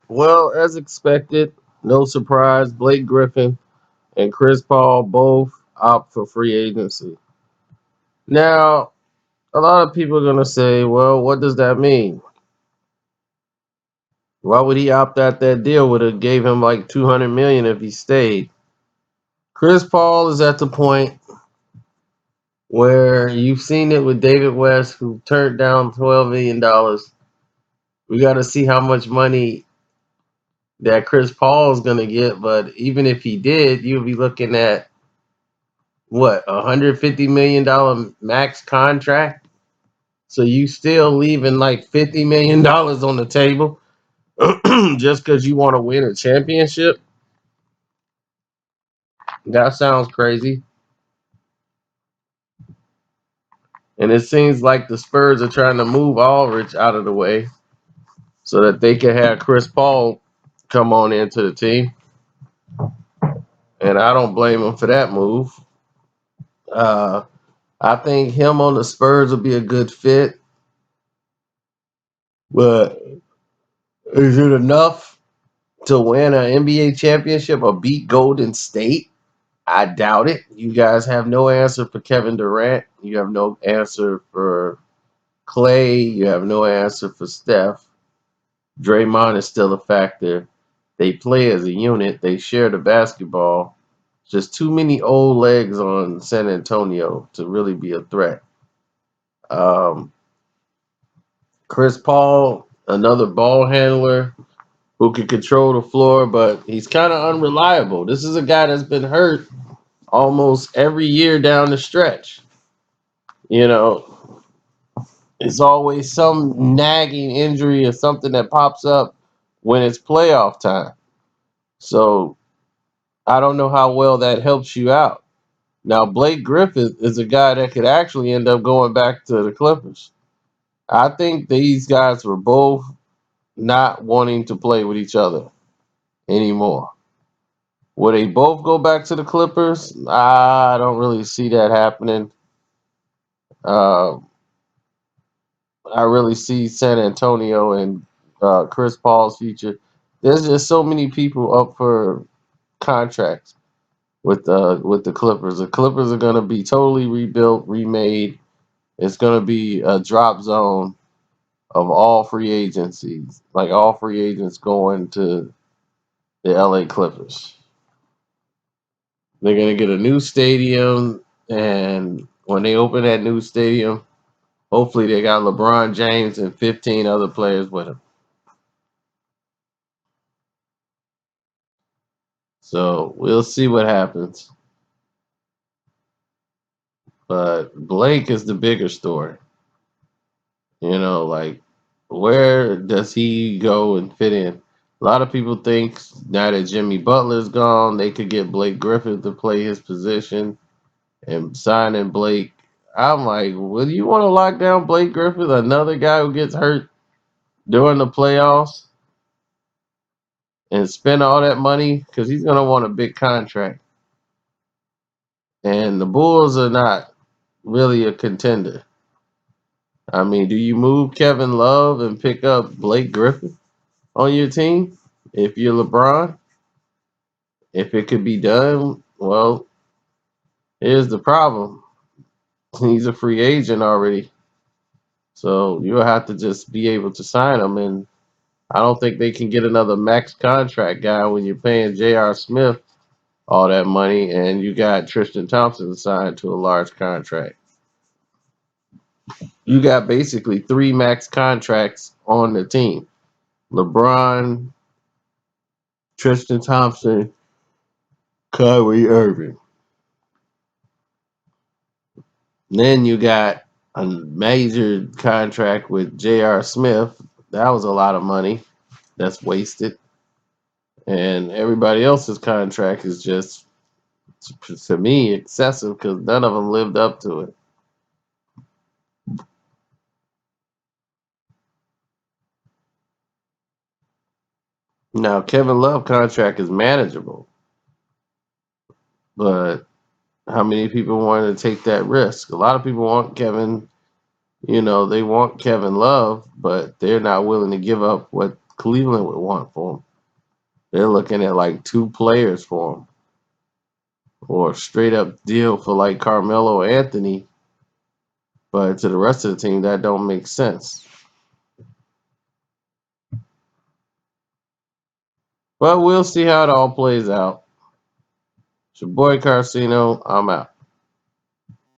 Well, as expected, no surprise, Blake Griffin and Chris Paul both opt for free agency. Now, a lot of people are going to say, well, what does that mean? Why would he opt out that deal? Would have gave him like 200 million if he stayed. Chris Paul is at the point where you've seen it with David West, who turned down $12 million. We got to see how much money that Chris Paul is going to get. But even if he did, you'll be looking at what, $150 million max contract. So you still leaving like $50 million on the table just because you want to win a championship. That sounds crazy. And it seems like the Spurs are trying to move Aldridge out of the way so that they can have Chris Paul come on into the team. And I don't blame them for that move. Uh, I think him on the Spurs would be a good fit. But is it enough to win an NBA championship or beat Golden State? I doubt it. You guys have no answer for Kevin Durant. You have no answer for Clay. You have no answer for Steph. Draymond is still a factor. They play as a unit. They share the basketball. Just too many old legs on San Antonio to really be a threat. Um, Chris Paul, another ball handler who can control the floor, but he's kind of unreliable. This is a guy that's been hurt almost every year down the stretch. You know, it's always some nagging injury or something that pops up when it's playoff time. So I don't know how well that helps you out. Now, Blake Griffin is a guy that could actually end up going back to the Clippers. I think these guys were both not wanting to play with each other anymore. Will they both go back to the Clippers? I don't really see that happening. Uh, I really see San Antonio and Chris Paul's future. There's just so many people up for contracts with the Clippers. The Clippers are going to be totally rebuilt, remade. It's going to be a drop zone of all free agencies, like all free agents going to the LA Clippers. They're going to get a new stadium, and when they open that new stadium, hopefully they got LeBron James and 15 other players with him. So we'll see what happens. But Blake is the bigger story. Like where does he go and fit in? A lot of people think now that Jimmy Butler's gone, they could get Blake Griffin to play his position and signing Blake. I'm like, well, you want to lock down Blake Griffin, another guy who gets hurt during the playoffs, and spend all that money because he's gonna want a big contract. And the Bulls are not really a contender. I mean, do you move Kevin Love and pick up Blake Griffin on your team if you're LeBron? If it could be done, well, here's the problem. He's a free agent already. So you'll have to just be able to sign him. And I don't think they can get another max contract guy when you're paying J.R. Smith all that money and you got Tristan Thompson signed to a large contract. You got basically three max contracts on the team. LeBron, Tristan Thompson, Kyrie Irving. Then you got a major contract with J.R. Smith. That was a lot of money that's wasted. And everybody else's contract is just, to me, excessive because none of them lived up to it. Now, Kevin Love contract is manageable, but how many people want to take that risk? A lot of people want Kevin, they want Kevin Love, but they're not willing to give up what Cleveland would want for him. They're looking at like 2 players for him, or a straight up deal for like Carmelo Anthony. But to the rest of the team, that don't make sense. But we'll see how it all plays out. It's your boy Carcino. I'm out.